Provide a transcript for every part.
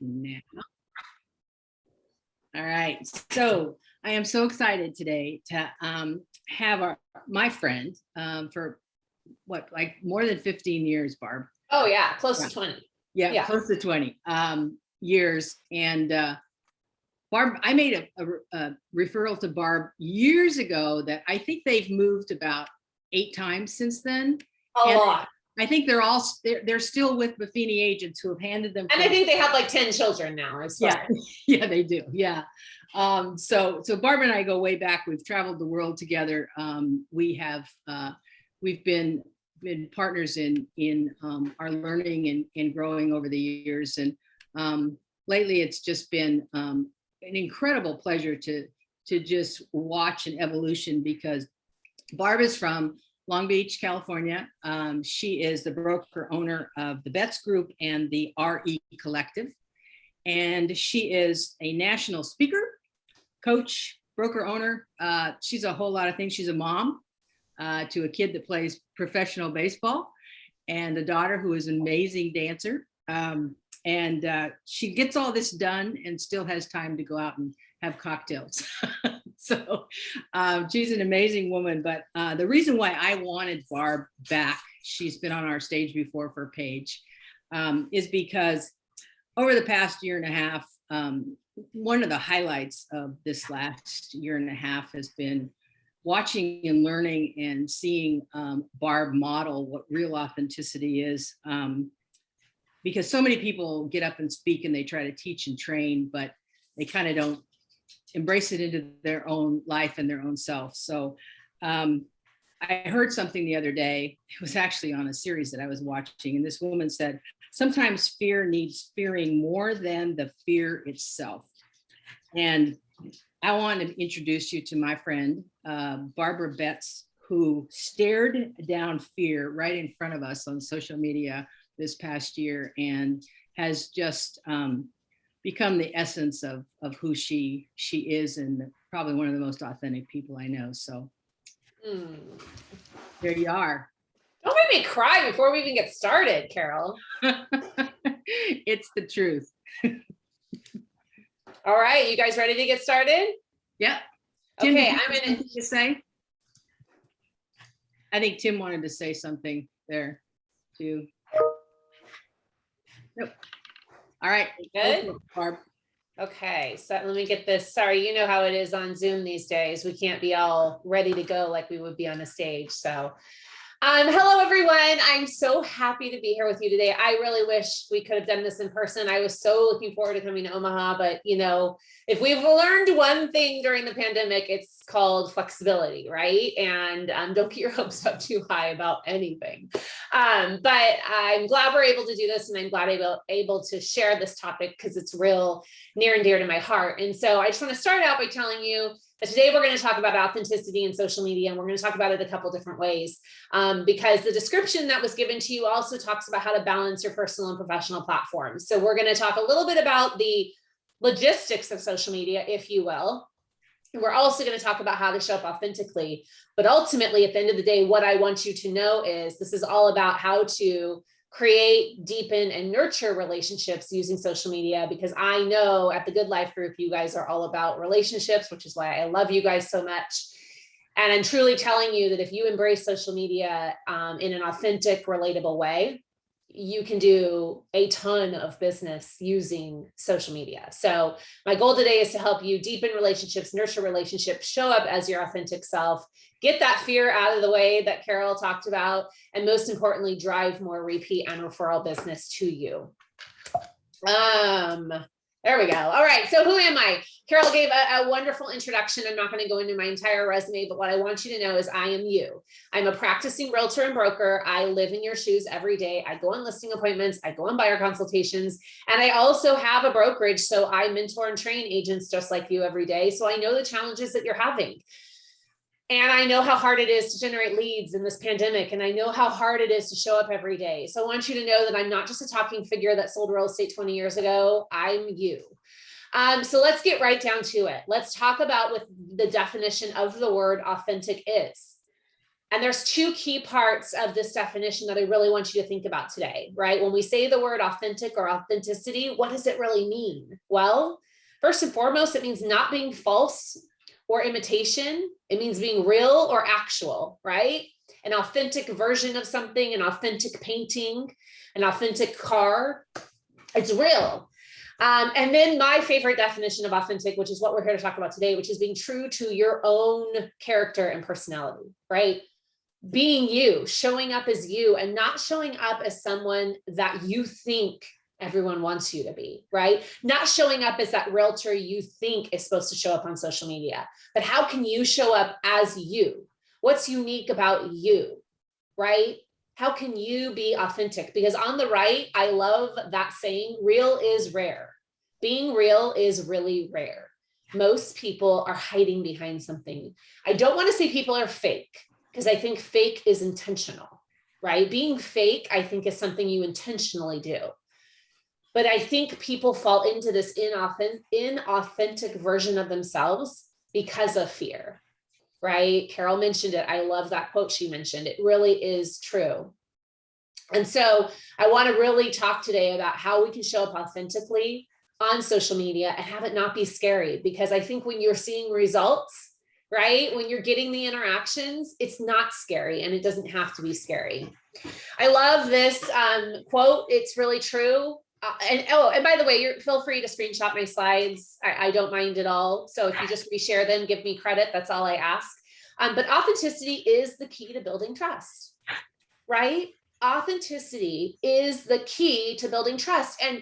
now. All right, so I am so excited today to have my friend for like more than 15 years, Barb. Oh yeah, close to 20. Yeah, close to 20 years. And Barb, I made a referral to Barb years ago that I think they've moved about 8 times since then. A lot. I think they're still with Buffini agents who have handed them. And I think they have like 10 children now. Yeah, they do. Yeah. So Barb and I go way back. We've traveled the world together. We've been partners in our learning and growing over the years. And lately it's just been an incredible pleasure to just watch an evolution, because Barb is from Long Beach, California. She is the broker owner of the Betts Group and the RE Collective. And she is a national speaker, coach, broker owner. She's a whole lot of things. She's a mom to a kid that plays professional baseball and a daughter who is an amazing dancer. And she gets all this done and still has time to go out and have cocktails. So she's an amazing woman. But the reason why I wanted Barb back, she's been on our stage before for Paige, is because over the past year and a half, one of the highlights of this last year and a half has been watching and learning and seeing Barb model what real authenticity is. Because so many people get up and speak and they try to teach and train, but they kind of don't embrace it into their own life and their own self. So I heard something the other day. It was actually on a series that I was watching, and this woman said, sometimes fear needs fearing more than the fear itself. And I want to introduce you to my friend, Barbara Betts, who stared down fear right in front of us on social media this past year and has just become the essence of who she is, and probably one of the most authentic people I know. So there you are. Don't make me cry before we even get started, Carol. It's the truth. All right, you guys ready to get started? Yep. Tim, okay, I'm gonna say. I think Tim wanted to say something there too. Nope. All right. Good. Barb. Okay, so let me get this. Sorry, you know how it is on Zoom these days. We can't be all ready to go like we would be on a stage. So hello, everyone. I'm so happy to be here with you today. I really wish we could have done this in person. I was so looking forward to coming to Omaha, but you know, if we've learned one thing during the pandemic, it's called flexibility, right? And don't get your hopes up too high about anything. But I'm glad we're able to do this, and I'm glad able to share this topic because it's real near and dear to my heart. And so I just want to start out by telling you that today we're going to talk about authenticity in social media, and we're going to talk about it a couple different ways, because the description that was given to you also talks about how to balance your personal and professional platforms. So we're going to talk a little bit about the logistics of social media, if you will. And we're also going to talk about how to show up authentically. But ultimately, at the end of the day, what I want you to know is this is all about how to create, deepen, and nurture relationships using social media, because I know at the Good Life Group, you guys are all about relationships, which is why I love you guys so much. And I'm truly telling you that if you embrace social media in an authentic, relatable way, you can do a ton of business using social media. So my goal today is to help you deepen relationships, nurture relationships, show up as your authentic self, get that fear out of the way that Carol talked about, and most importantly, drive more repeat and referral business to you. There we go. All right. So who am I? Carol gave a wonderful introduction. I'm not going to go into my entire resume, but what I want you to know is I am you. I'm a practicing realtor and broker. I live in your shoes every day. I go on listing appointments. I go on buyer consultations, and I also have a brokerage. So I mentor and train agents just like you every day. So I know the challenges that you're having. And I know how hard it is to generate leads in this pandemic. And I know how hard it is to show up every day. So I want you to know that I'm not just a talking figure that sold real estate 20 years ago. I'm you. So let's get right down to it. Let's talk about what the definition of the word authentic is. And there's two key parts of this definition that I really want you to think about today, right? When we say the word authentic or authenticity, what does it really mean? Well, first and foremost, it means not being false or imitation. It means being real or actual, right? An authentic version of something, an authentic painting, an authentic car. It's real. And then my favorite definition of authentic, which is what we're here to talk about today, which is being true to your own character and personality, right? Being you, showing up as you, and not showing up as someone that you think everyone wants you to be, right? Not showing up as that realtor you think is supposed to show up on social media, but how can you show up as you? What's unique about you, right? How can you be authentic? Because on the right, I love that saying, real is rare. Being real is really rare. Most people are hiding behind something. I don't want to say people are fake, because I think fake is intentional, right? Being fake, I think, is something you intentionally do. But I think people fall into this inauthentic version of themselves because of fear, right? Carol mentioned it. I love that quote she mentioned. It really is true. And so I want to really talk today about how we can show up authentically on social media and have it not be scary. Because I think when you're seeing results, right, when you're getting the interactions, it's not scary, and it doesn't have to be scary. I love this quote. It's really true. And by the way, feel free to screenshot my slides. I don't mind at all. So if you just reshare them, give me credit. That's all I ask. But authenticity is the key to building trust, right? Authenticity is the key to building trust. And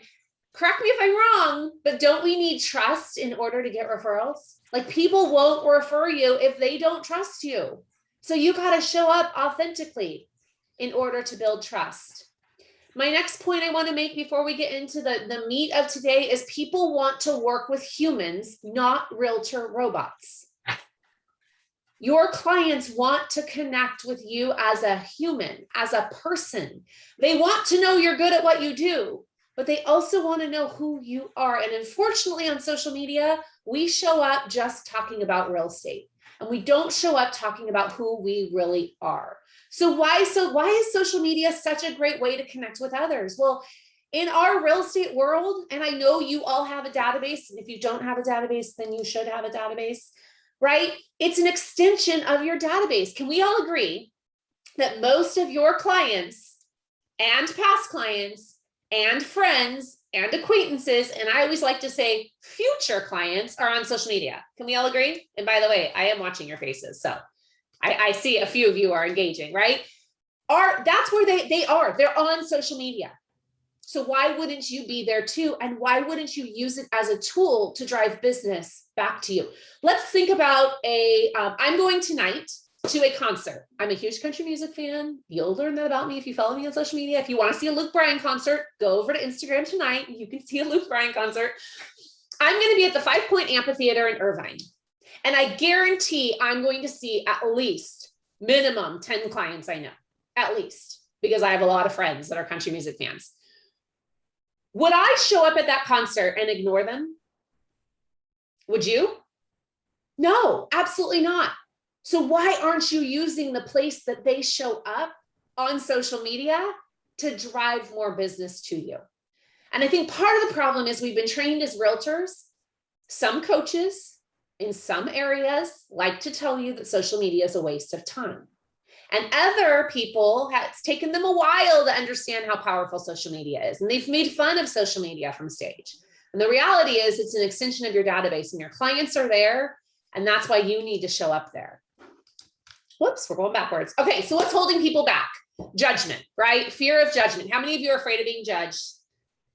correct me if I'm wrong, but don't we need trust in order to get referrals? Like, people won't refer you if they don't trust you. So you got to show up authentically in order to build trust. My next point I want to make before we get into the meat of today is people want to work with humans, not realtor robots. Your clients want to connect with you as a human, as a person. They want to know you're good at what you do, but they also want to know who you are. And unfortunately, on social media, we show up just talking about real estate, and we don't show up talking about who we really are. So why is social media such a great way to connect with others? Well, in our real estate world, and I know you all have a database, and if you don't have a database, then you should have a database, right? It's an extension of your database. Can we all agree that most of your clients and past clients and friends and acquaintances, and I always like to say future clients, are on social media? Can we all agree? And by the way, I am watching your faces, so I see a few of you are engaging, right? That's where they are. They're on social media. So why wouldn't you be there too? And why wouldn't you use it as a tool to drive business back to you? Let's think about I'm going tonight to a concert. I'm a huge country music fan. You'll learn that about me if you follow me on social media. If you want to see a Luke Bryan concert, go over to Instagram tonight and you can see a Luke Bryan concert. I'm going to be at the 5 Point Amphitheater in Irvine. And I guarantee I'm going to see at least minimum 10 clients I know, at least, because I have a lot of friends that are country music fans. Would I show up at that concert and ignore them? Would you? No, absolutely not. So why aren't you using the place that they show up on social media to drive more business to you? And I think part of the problem is we've been trained as realtors. Some coaches in some areas like to tell you that social media is a waste of time. And other people, it's taken them a while to understand how powerful social media is. And they've made fun of social media from stage. And the reality is it's an extension of your database, and your clients are there. And that's why you need to show up there. Whoops, we're going backwards. Okay, so what's holding people back? Judgment, right? Fear of judgment. How many of you are afraid of being judged?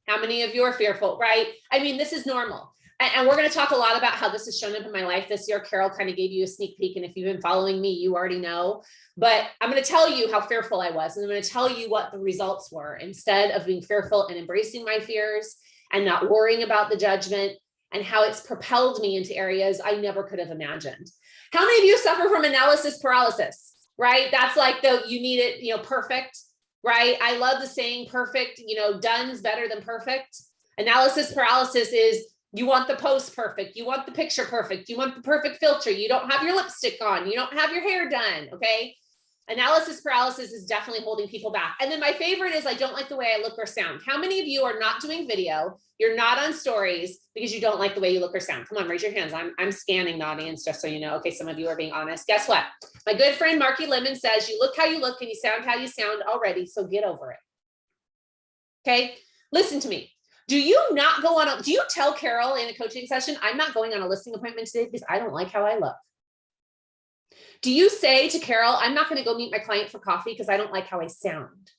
How many of you are fearful, right? I mean, this is normal. And we're going to talk a lot about how this has shown up in my life this year. Carol kind of gave you a sneak peek. And if you've been following me, you already know. But I'm going to tell you how fearful I was. And I'm going to tell you what the results were instead of being fearful and embracing my fears and not worrying about the judgment, and how it's propelled me into areas I never could have imagined. How many of you suffer from analysis paralysis, right? That's like you need it, perfect, right? I love the saying perfect, done's better than perfect. Analysis paralysis is you want the post perfect. You want the picture perfect. You want the perfect filter. You don't have your lipstick on. You don't have your hair done. Okay. Analysis paralysis is definitely holding people back. And then my favorite is I don't like the way I look or sound. How many of you are not doing video? You're not on stories because you don't like the way you look or sound. Come on, raise your hands. I'm scanning the audience just so you know. Okay, some of you are being honest. Guess what? My good friend Marky Lemon says you look how you look and you sound how you sound already, so get over it. Okay, listen to me. Do you not go on do you tell Carol in a coaching session, I'm not going on a listing appointment today because I don't like how I look? Do you say to Carol, I'm not going to go meet my client for coffee because I don't like how I sound?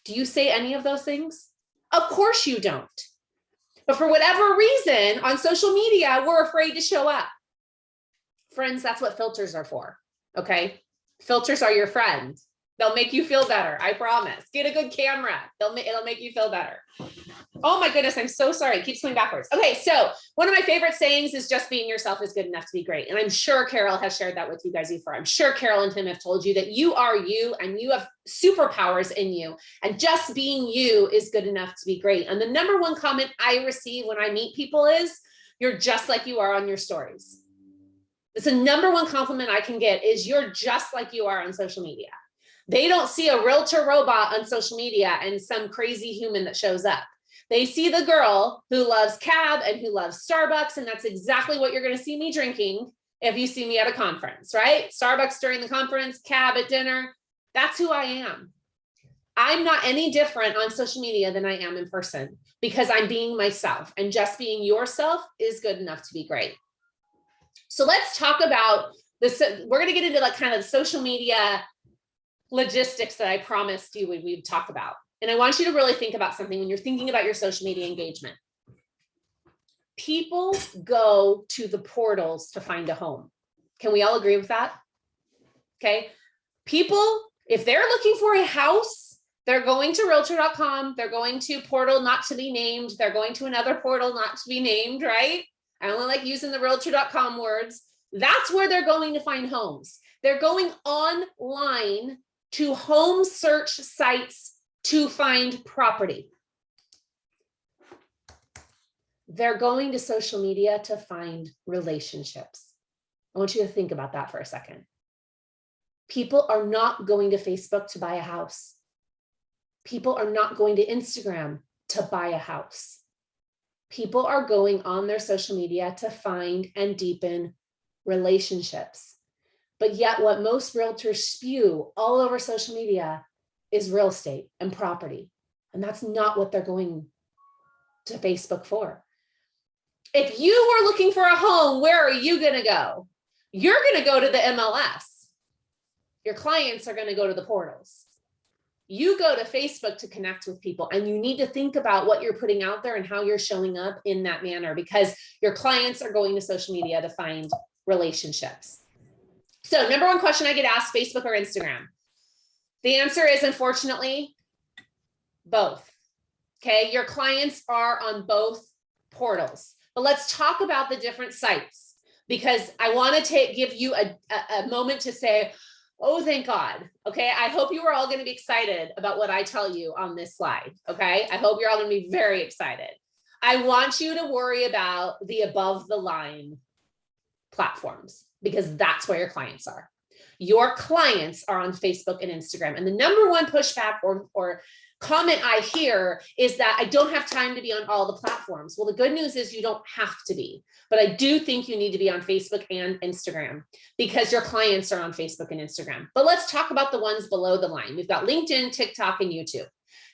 Do you say any of those things? Of course you don't. But for whatever reason, on social media, we're afraid to show up. Friends, that's what filters are for. Okay. Filters are your friend. They'll make you feel better. I promise. Get a good camera. It'll make you feel better. Oh my goodness. I'm so sorry. It keeps going backwards. Okay. So one of my favorite sayings is just being yourself is good enough to be great. And I'm sure Carol has shared that with you guys before. I'm sure Carol and Tim have told you that you are you and you have superpowers in you, and just being you is good enough to be great. And the number one comment I receive when I meet people is, you're just like you are on your stories. It's the number one compliment I can get is you're just like you are on social media. They don't see a realtor robot on social media and some crazy human that shows up. They see the girl who loves cab and who loves Starbucks. And that's exactly what you're going to see me drinking if you see me at a conference, right? Starbucks during the conference, cab at dinner. That's who I am. I'm not any different on social media than I am in person because I'm being myself, and just being yourself is good enough to be great. So let's talk about this. We're going to get into like kind of social media logistics that I promised you we'd talk about. And I want you to really think about something when you're thinking about your social media engagement. People go to the portals to find a home. Can we all agree with that? Okay. People, if they're looking for a house, they're going to realtor.com. They're going to portal not to be named. They're going to another portal not to be named, right? I only like using the realtor.com words. That's where they're going to find homes. They're going online to home search sites to find property. They're going to social media to find relationships. I want you to think about that for a second. People are not going to Facebook to buy a house. People are not going to Instagram to buy a house. People are going on their social media to find and deepen relationships. But yet what most realtors spew all over social media is real estate and property. And that's not what they're going to Facebook for. If you were looking for a home, where are you going to go? You're going to go to the MLS. Your clients are going to go to the portals. You go to Facebook to connect with people, and you need to think about what you're putting out there and how you're showing up in that manner, because your clients are going to social media to find relationships. So number one question I get asked, Facebook or Instagram? The answer is, unfortunately, both. Okay, your clients are on both portals. But let's talk about the different sites, because I want to give you a moment to say, oh, thank God. Okay, I hope you are all going to be excited about what I tell you on this slide. Okay, I hope you're all going to be very excited. I want you to worry about the above the line platforms, because that's where your clients are. Your clients are on Facebook and Instagram. And the number one pushback or comment I hear is that I don't have time to be on all the platforms. Well, the good news is you don't have to be, but I do think you need to be on Facebook and Instagram because your clients are on Facebook and Instagram. But let's talk about the ones below the line. We've got LinkedIn, TikTok, and YouTube.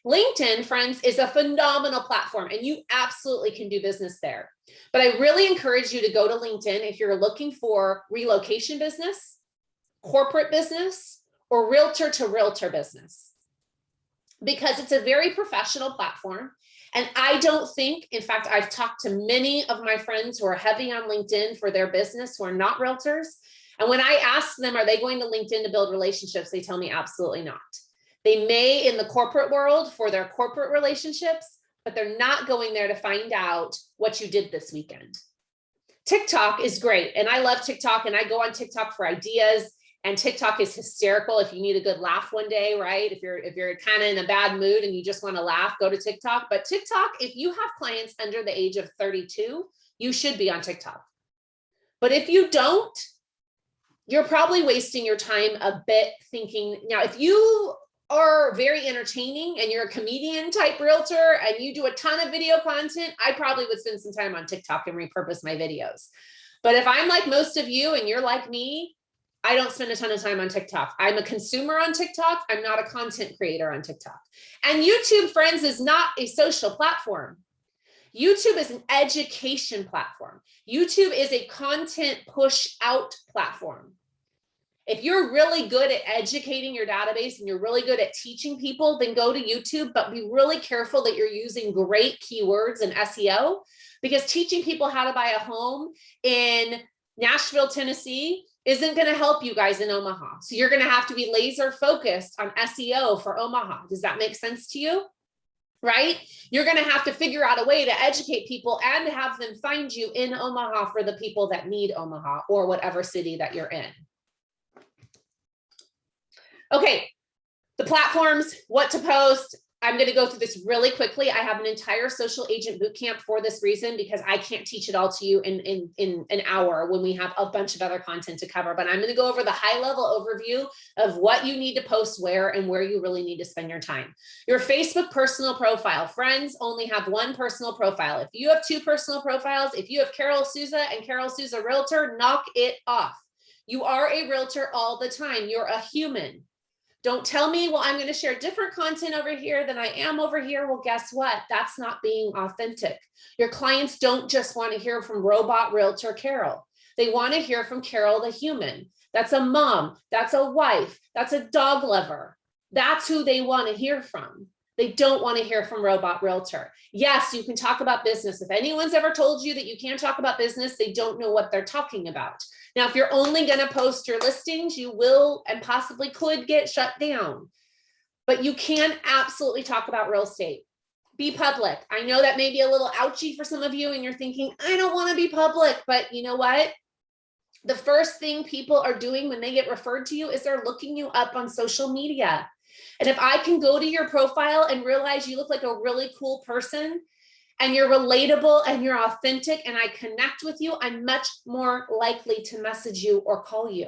LinkedIn, friends, is a phenomenal platform, and you absolutely can do business there. But I really encourage you to go to LinkedIn if you're looking for relocation business, corporate business, or realtor to realtor business, because it's a very professional platform. And I don't think, in fact, I've talked to many of my friends who are heavy on LinkedIn for their business who are not realtors. And when I ask them, are they going to LinkedIn to build relationships? They tell me absolutely not. They may in the corporate world for their corporate relationships, but they're not going there to find out what you did this weekend. TikTok is great. And I love TikTok, and I go on TikTok for ideas. And TikTok is hysterical if you need a good laugh one day, right? If you're kind of in a bad mood and you just want to laugh, go to TikTok. But TikTok, if you have clients under the age of 32, you should be on TikTok. But if you don't, you're probably wasting your time a bit thinking. Now, if you are very entertaining and you're a comedian type realtor and you do a ton of video content, I probably would spend some time on TikTok and repurpose my videos. But if I'm like most of you and you're like me, I don't spend a ton of time on TikTok. I'm a consumer on TikTok. I'm not a content creator on TikTok. And YouTube, friends, is not a social platform. YouTube is an education platform. YouTube is a content push out platform. If you're really good at educating your database and you're really good at teaching people, then go to YouTube, but be really careful that you're using great keywords and SEO, because teaching people how to buy a home in Nashville, Tennessee isn't going to help you guys in Omaha. So you're going to have to be laser focused on SEO for Omaha. Does that make sense to you? Right? You're going to have to figure out a way to educate people and have them find you in Omaha for the people that need Omaha or whatever city that you're in. Okay, the platforms, what to post. I'm going to go through this really quickly. I have an entire social agent bootcamp for this reason, because I can't teach it all to you in an hour when we have a bunch of other content to cover. But I'm going to go over the high level overview of what you need to post where and where you really need to spend your time. Your Facebook personal profile. Friends only have one personal profile. If you have two personal profiles, if you have Carol Souza and Carol Souza Realtor, knock it off. You are a realtor all the time. You're a human. Don't tell me, well, I'm going to share different content over here than I am over here. Well, guess what? That's not being authentic. Your clients don't just want to hear from robot realtor Carol. They want to hear from Carol, the human. That's a mom. That's a wife. That's a dog lover. That's who they want to hear from. They don't want to hear from robot realtor. Yes, you can talk about business. If anyone's ever told you that you can't talk about business, they don't know what they're talking about. Now, if you're only going to post your listings, you will and possibly could get shut down. But you can absolutely talk about real estate. Be public. I know that may be a little ouchy for some of you and you're thinking, I don't want to be public, but you know what? The first thing people are doing when they get referred to you is they're looking you up on social media. And if I can go to your profile and realize you look like a really cool person and you're relatable and you're authentic and I connect with you, I'm much more likely to message you or call you.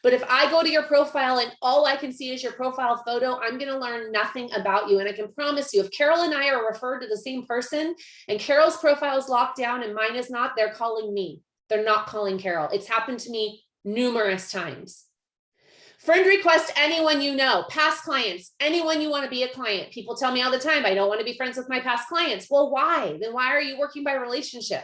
But if I go to your profile and all I can see is your profile photo, I'm going to learn nothing about you. And I can promise you, if Carol and I are referred to the same person and Carol's profile is locked down and mine is not, they're calling me. They're not calling Carol. It's happened to me numerous times. Friend request anyone you know, past clients, anyone you want to be a client. People tell me all the time, I don't want to be friends with my past clients. Well, why? Then why are you working by relationship,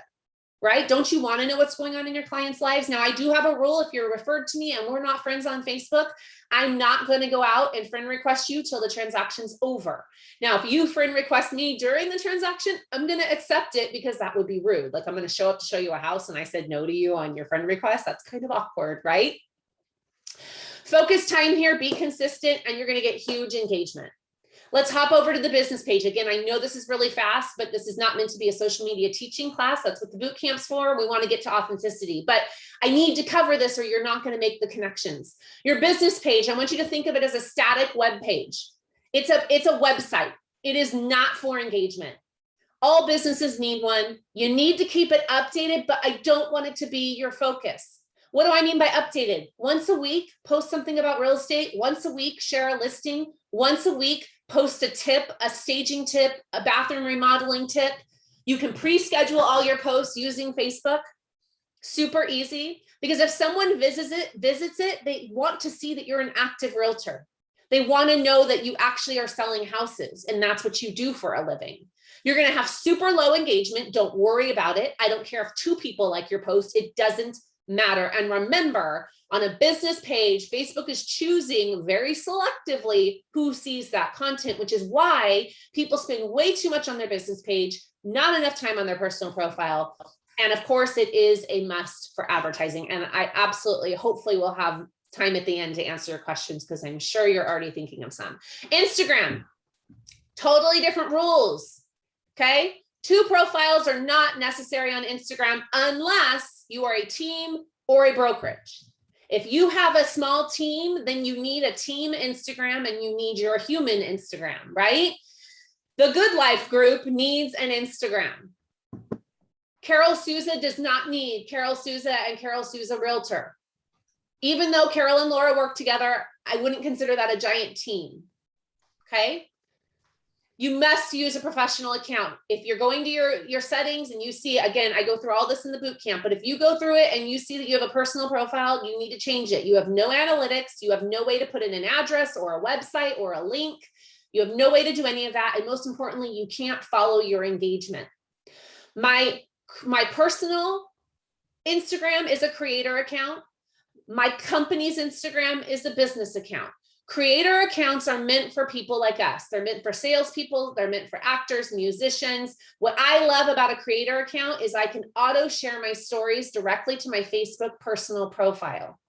right? Don't you want to know what's going on in your clients' lives? Now, I do have a rule. If you're referred to me and we're not friends on Facebook, I'm not going to go out and friend request you till the transaction's over. Now, if you friend request me during the transaction, I'm going to accept it because that would be rude. Like I'm going to show up to show you a house and I said no to you on your friend request. That's kind of awkward, right? Focus time here, be consistent, and you're going to get huge engagement. Let's hop over to the business page. Again, I know this is really fast, but this is not meant to be a social media teaching class. That's what the boot camp's for. We want to get to authenticity, but I need to cover this or you're not going to make the connections. Your business page, I want you to think of it as a static web page. It's a website. It is not for engagement. All businesses need one. You need to keep it updated, but I don't want it to be your focus. What do I mean by updated? Once a week, post something about real estate. Once a week, share a listing. Once a week, post a tip, a staging tip, a bathroom remodeling tip. You can pre-schedule all your posts using Facebook. Super easy, because if someone visits it, they want to see that you're an active realtor. They want to know that you actually are selling houses and that's what you do for a living. You're going to have super low engagement. Don't worry about it. I don't care if 2 people like your post. It doesn't matter. And remember, on a business page, Facebook is choosing very selectively who sees that content, which is why people spend way too much on their business page, not enough time on their personal profile. And of course, it is a must for advertising. And I absolutely, hopefully will have time at the end to answer your questions because I'm sure you're already thinking of some. Instagram, totally different rules. Okay. 2 profiles are not necessary on Instagram unless you are a team or a brokerage. If you have a small team, then you need a team Instagram and you need your human Instagram, right? The Good Life group needs an Instagram. Carol Souza does not need Carol Souza and Carol Souza Realtor. Even though Carol and Laura work together, I wouldn't consider that a giant team. Okay. You must use a professional account. If you're going to your settings and you see, again, I go through all this in the boot camp, but if you go through it and you see that you have a personal profile, you need to change it. You have no analytics. You have no way to put in an address or a website or a link. You have no way to do any of that. And most importantly, you can't follow your engagement. My personal Instagram is a creator account. My company's Instagram is a business account. Creator accounts are meant for people like us. They're meant for salespeople. They're meant for actors, musicians. What I love about a creator account is I can auto share my stories directly to my Facebook personal profile.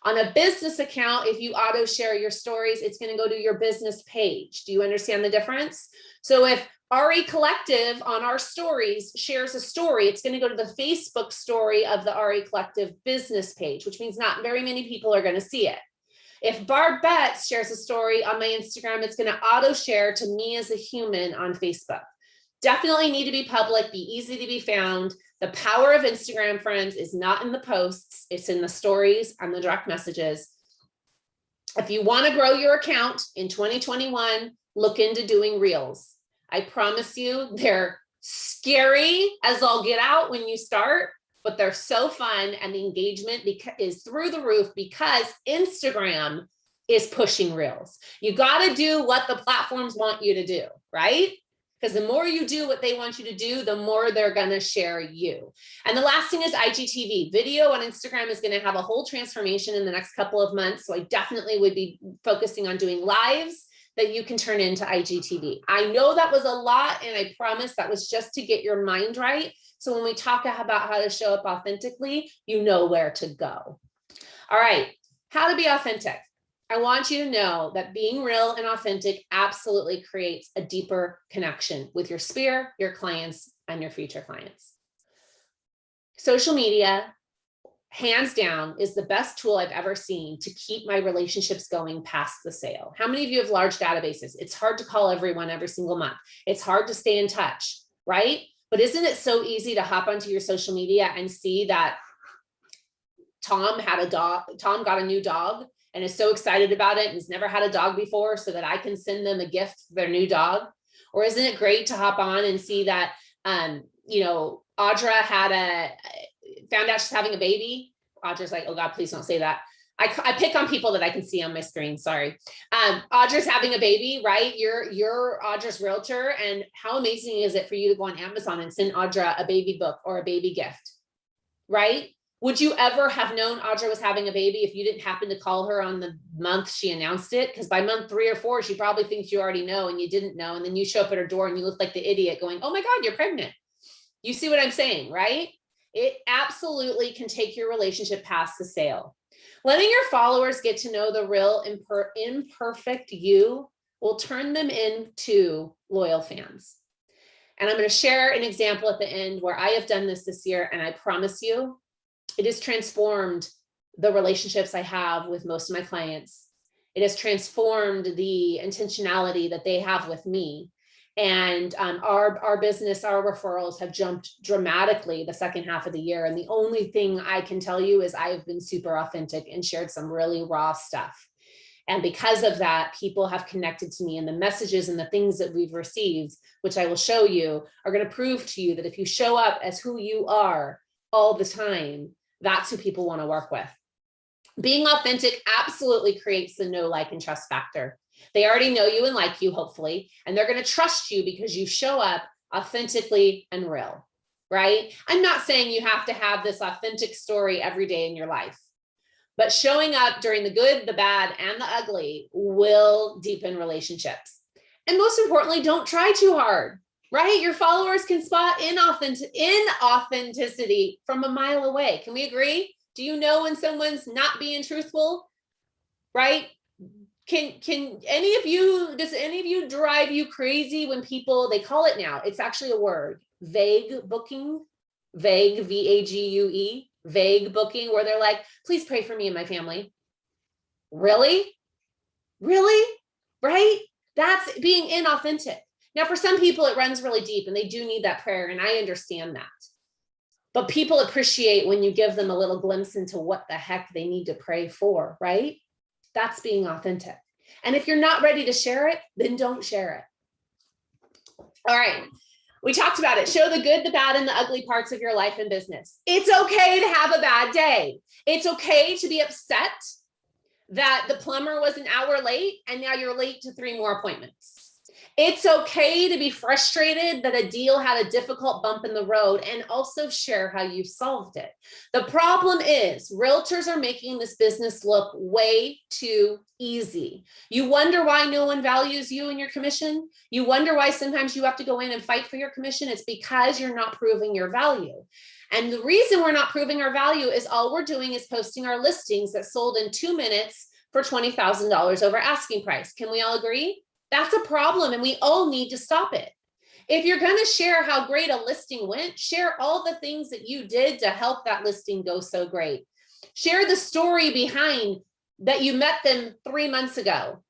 On a business account, if you auto share your stories, it's going to go to your business page. Do you understand the difference? So if RE Collective on our stories shares a story, it's going to go to the Facebook story of the RE Collective business page, which means not very many people are going to see it. If Barb Betts shares a story on my Instagram, it's going to auto share to me as a human on Facebook. Definitely need to be public, be easy to be found. The power of Instagram, friends, is not in the posts. It's in the stories and the direct messages. If you want to grow your account in 2021, look into doing reels. I promise you, they're scary as all get out when you start, but they're so fun, and the engagement is through the roof because Instagram is pushing reels. You got to do what the platforms want you to do, right? Because the more you do what they want you to do, the more they're going to share you. And the last thing is IGTV. Video on Instagram is going to have a whole transformation in the next couple of months. So I definitely would be focusing on doing lives that you can turn into IGTV. I know that was a lot, and I promise that was just to get your mind right. So when we talk about how to show up authentically, you know where to go. All right, how to be authentic. I want you to know that being real and authentic absolutely creates a deeper connection with your sphere, your clients, and your future clients. Social media, hands down, is the best tool I've ever seen to keep my relationships going past the sale. How many of you have large databases? It's hard to call everyone every single month. It's hard to stay in touch, right? But isn't it so easy to hop onto your social media and see that Tom got a new dog and is so excited about it and has never had a dog before, so that I can send them a gift for their new dog? Or isn't it great to hop on and see that, Audra found out she's having a baby? Audra's like, oh God, please don't say that. I pick on people that I can see on my screen. Sorry. Audra's having a baby, right? You're Audra's realtor. And how amazing is it for you to go on Amazon and send Audra a baby book or a baby gift, right? Would you ever have known Audra was having a baby if you didn't happen to call her on the month she announced it? Because by month 3 or 4, she probably thinks you already know and you didn't know. And then you show up at her door and you look like the idiot going, oh my God, you're pregnant. You see what I'm saying, right? It absolutely can take your relationship past the sale. Letting your followers get to know the real imperfect you will turn them into loyal fans. And I'm going to share an example at the end where I have done this year, and I promise you, it has transformed the relationships I have with most of my clients. It has transformed the intentionality that they have with me. And our business, our referrals have jumped dramatically the second half of the year. And the only thing I can tell you is I've been super authentic and shared some really raw stuff. And because of that, people have connected to me, and the messages and the things that we've received, which I will show you, are going to prove to you that if you show up as who you are all the time, that's who people want to work with. Being authentic absolutely creates the know, like, and trust factor. They already know you and like you, hopefully, and they're going to trust you because you show up authentically and real, right? I'm not saying you have to have this authentic story every day in your life, but showing up during the good, the bad, and the ugly will deepen relationships. And most importantly, don't try too hard, right? Your followers can spot inauthenticity from a mile away. Can we agree? Do you know when someone's not being truthful, right? Can any of you, does any of you drive you crazy when people, they call it now, it's actually a word, vague booking, vague, V-A-G-U-E, vague booking, where they're like, please pray for me and my family. Really? Really? Right? That's being inauthentic. Now, for some people, it runs really deep and they do need that prayer, and I understand that. But people appreciate when you give them a little glimpse into what the heck they need to pray for, right? That's being authentic. And if you're not ready to share it, then don't share it. All right. We talked about it. Show the good, the bad, and the ugly parts of your life and business. It's okay to have a bad day. It's okay to be upset that the plumber was an hour late and now you're late to 3 more appointments. It's okay to be frustrated that a deal had a difficult bump in the road, and also share how you solved it. The problem is realtors are making this business look way too easy. You wonder why no one values you and your commission. You wonder why sometimes you have to go in and fight for your commission. It's because you're not proving your value. And the reason we're not proving our value is all we're doing is posting our listings that sold in 2 minutes for $20,000 over asking price. Can we all agree? That's a problem, and we all need to stop it. If you're going to share how great a listing went, share all the things that you did to help that listing go so great. Share the story behind that you met them 3 months ago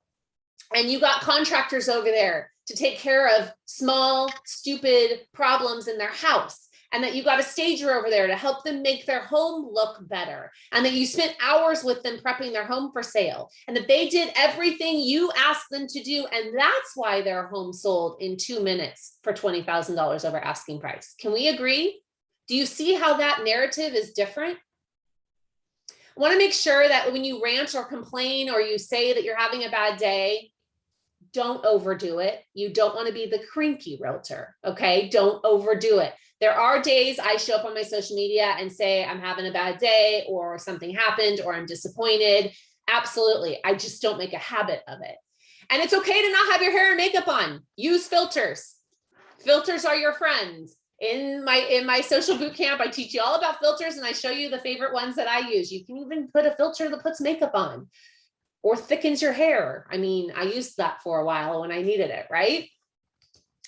and you got contractors over there to take care of small, stupid problems in their house, and that you got a stager over there to help them make their home look better, and that you spent hours with them prepping their home for sale, and that they did everything you asked them to do, and that's why their home sold in 2 minutes for $20,000 over asking price. Can we agree? Do you see how that narrative is different? I want to make sure that when you rant or complain or you say that you're having a bad day, don't overdo it. You don't want to be the cranky realtor, okay? Don't overdo it. There are days I show up on my social media and say I'm having a bad day, or something happened, or I'm disappointed. Absolutely. I just don't make a habit of it. And it's okay to not have your hair and makeup on. Use filters. Filters are your friends. In my social boot camp, I teach you all about filters, and I show you the favorite ones that I use. You can even put a filter that puts makeup on or thickens your hair. I mean, I used that for a while when I needed it, right?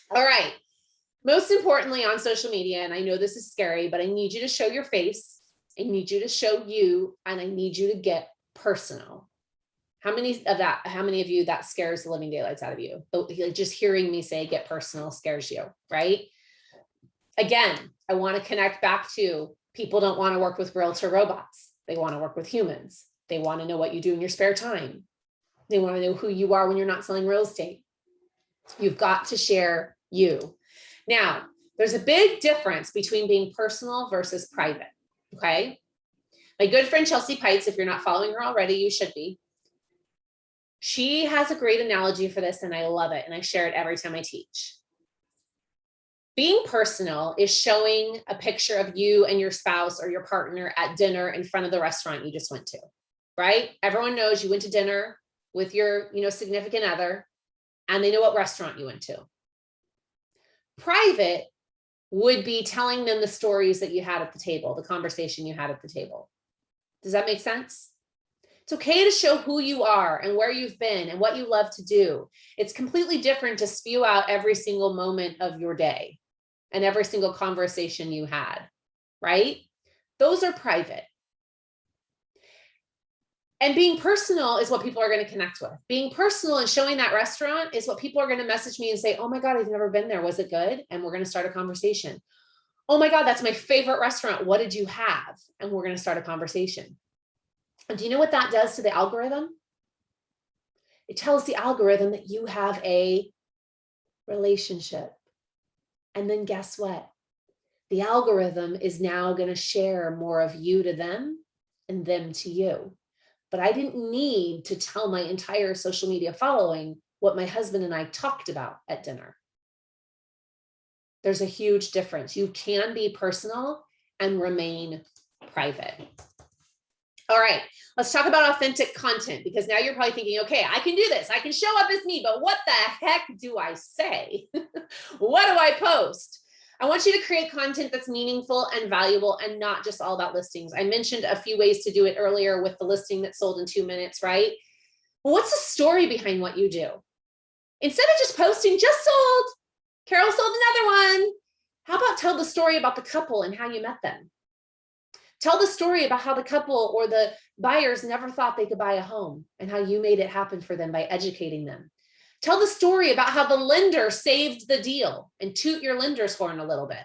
All right. Most importantly on social media, and I know this is scary, but I need you to show your face. I need you to show you, and I need you to get personal. How many of you that scares the living daylights out of you? Just hearing me say get personal scares you, right? Again, I want to connect back to people don't want to work with realtor robots. They want to work with humans. They want to know what you do in your spare time. They want to know who you are when you're not selling real estate. You've got to share you. Now, there's a big difference between being personal versus private, okay? My good friend Chelsea Pites, if you're not following her already, you should be. She has a great analogy for this, and I love it, and I share it every time I teach. Being personal is showing a picture of you and your spouse or your partner at dinner in front of the restaurant you just went to, right? Everyone knows you went to dinner with your, significant other, and they know what restaurant you went to. Private would be telling them the stories that you had at the table, the conversation you had at the table. Does that make sense? It's okay to show who you are and where you've been and what you love to do. It's completely different to spew out every single moment of your day and every single conversation you had, right? Those are private. And being personal is what people are going to connect with. Being personal and showing that restaurant is what people are going to message me and say, oh my God, I've never been there. Was it good? And we're going to start a conversation. Oh my God, that's my favorite restaurant. What did you have? And we're going to start a conversation. And do you know what that does to the algorithm? It tells the algorithm that you have a relationship. And then guess what? The algorithm is now going to share more of you to them and them to you. But I didn't need to tell my entire social media following what my husband and I talked about at dinner. There's a huge difference. You can be personal and remain private. All right, let's talk about authentic content, because now you're probably thinking, okay, I can do this. I can show up as me, but what the heck do I say? What do I post? I want you to create content that's meaningful and valuable and not just all about listings. I mentioned a few ways to do it earlier with the listing that sold in 2 minutes, right? Well, what's the story behind what you do? Instead of just posting, just sold, Carol sold another one. How about tell the story about the couple and how you met them? Tell the story about how the couple or the buyers never thought they could buy a home and how you made it happen for them by educating them. Tell the story about how the lender saved the deal and toot your lender's horn a little bit,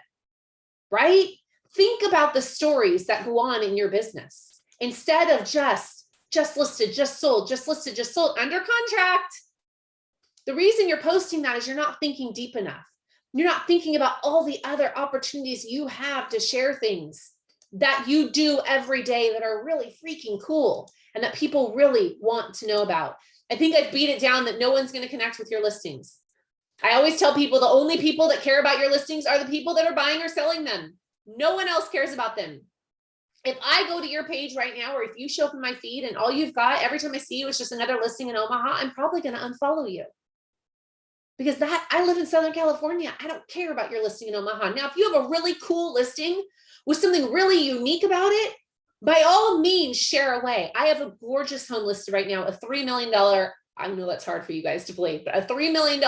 right? Think about the stories that go on in your business instead of just listed, just sold, just listed, just sold, under contract. The reason you're posting that is you're not thinking deep enough. You're not thinking about all the other opportunities you have to share things that you do every day that are really freaking cool and that people really want to know about. I think I've beat it down that no one's going to connect with your listings. I always tell people the only people that care about your listings are the people that are buying or selling them. No one else cares about them. If I go to your page right now, or if you show up in my feed and all you've got every time I see you is just another listing in Omaha, I'm probably going to unfollow you. Because I live in Southern California. I don't care about your listing in Omaha. Now, if you have a really cool listing with something really unique about it, by all means, share away. I have a gorgeous home listed right now, a $3 million, I know that's hard for you guys to believe, but a $3 million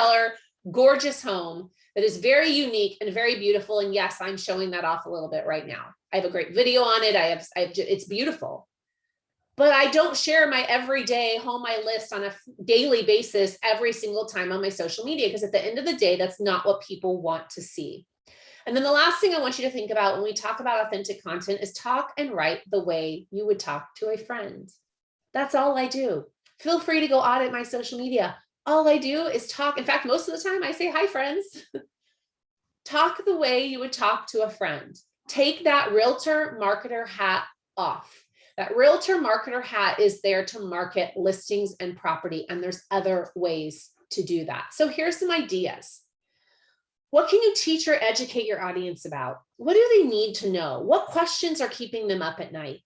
gorgeous home that is very unique and very beautiful. And yes, I'm showing that off a little bit right now. I have a great video on it. It's beautiful. But I don't share my everyday home I list on a daily basis every single time on my social media, because at the end of the day, that's not what people want to see. And then the last thing I want you to think about when we talk about authentic content is talk and write the way you would talk to a friend. That's all I do. Feel free to go audit my social media. All I do is talk. In fact, most of the time I say, hi, friends. Talk the way you would talk to a friend. Take that realtor marketer hat off. That realtor marketer hat is there to market listings and property, and there's other ways to do that. So here's some ideas. What can you teach or educate your audience about? What do they need to know? What questions are keeping them up at night?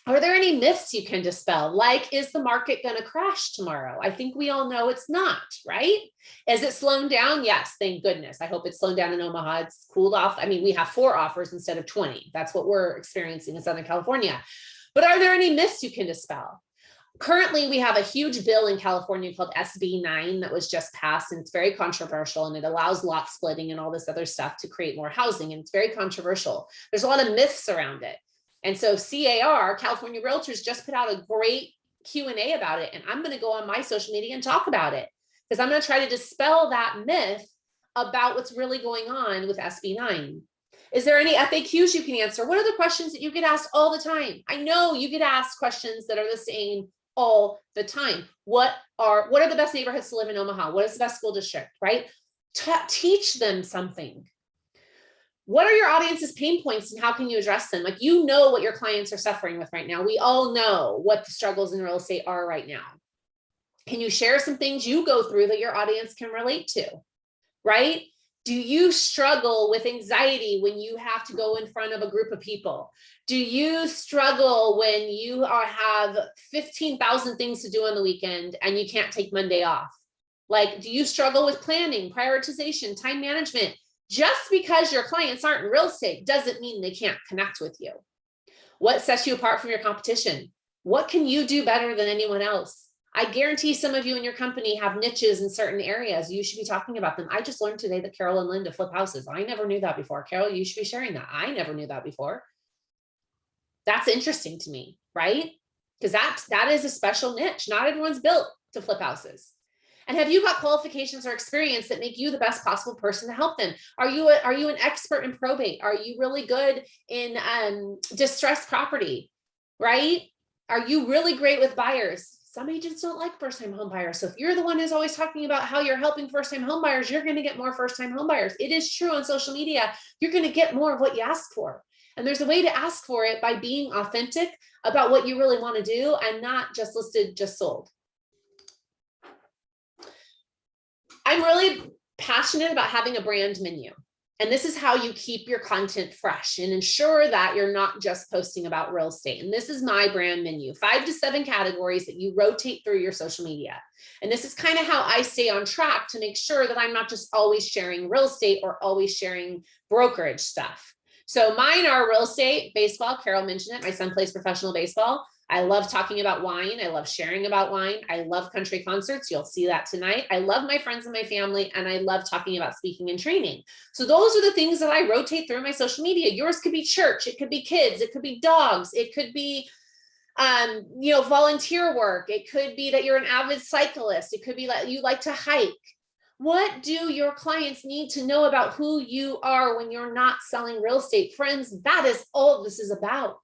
Are there any myths you can dispel? Like, is the market going to crash tomorrow? I think we all know it's not, right? Is it slowing down? Yes, thank goodness. I hope it's slowing down in Omaha. It's cooled off. I mean, we have 4 offers instead of 20. That's what we're experiencing in Southern California. But are there any myths you can dispel? Currently, we have a huge bill in California called SB 9 that was just passed, and it's very controversial, and it allows lot splitting and all this other stuff to create more housing, and it's very controversial. There's a lot of myths around it. And so CAR, California Realtors, just put out a great Q&A about it, and I'm going to go on my social media and talk about it, because I'm going to try to dispel that myth about what's really going on with SB 9. Is there any FAQs you can answer? What are the questions that you get asked all the time? I know you get asked questions that are the same all the time. What are the best neighborhoods to live in Omaha? What is the best school district, right? Teach them something. What are your audience's pain points and how can you address them? Like, you know what your clients are suffering with right now. We all know what the struggles in real estate are right now. Can you share some things you go through that your audience can relate to, right? Do you struggle with anxiety when you have to go in front of a group of people? Do you struggle when you have 15,000 things to do on the weekend and you can't take Monday off? Like, do you struggle with planning, prioritization, time management? Just because your clients aren't in real estate doesn't mean they can't connect with you. What sets you apart from your competition? What can you do better than anyone else? I guarantee some of you in your company have niches in certain areas. You should be talking about them. I just learned today that Carol and Linda flip houses. I never knew that before. Carol, you should be sharing that. I never knew that before. That's interesting to me, right? Because that is a special niche. Not everyone's built to flip houses. And have you got qualifications or experience that make you the best possible person to help them? Are you an expert in probate? Are you really good in distressed property, right? Are you really great with buyers? Some agents don't like first-time home buyers. So if you're the one who's always talking about how you're helping first-time home buyers, you're going to get more first-time home buyers. It is true on social media. You're going to get more of what you ask for. And there's a way to ask for it by being authentic about what you really want to do and not just listed, just sold. I'm really passionate about having a brand menu. And this is how you keep your content fresh and ensure that you're not just posting about real estate. And this is my brand menu, 5 to 7 categories that you rotate through your social media. And this is kind of how I stay on track to make sure that I'm not just always sharing real estate or always sharing brokerage stuff. So mine are real estate, baseball. Carol mentioned it. My son plays professional baseball. I love talking about wine. I love sharing about wine. I love country concerts. You'll see that tonight. I love my friends and my family, and I love talking about speaking and training. So those are the things that I rotate through my social media. Yours could be church. It could be kids. It could be dogs. It could be, volunteer work. It could be that you're an avid cyclist. It could be that you like to hike. What do your clients need to know about who you are when you're not selling real estate? Friends, that is all this is about.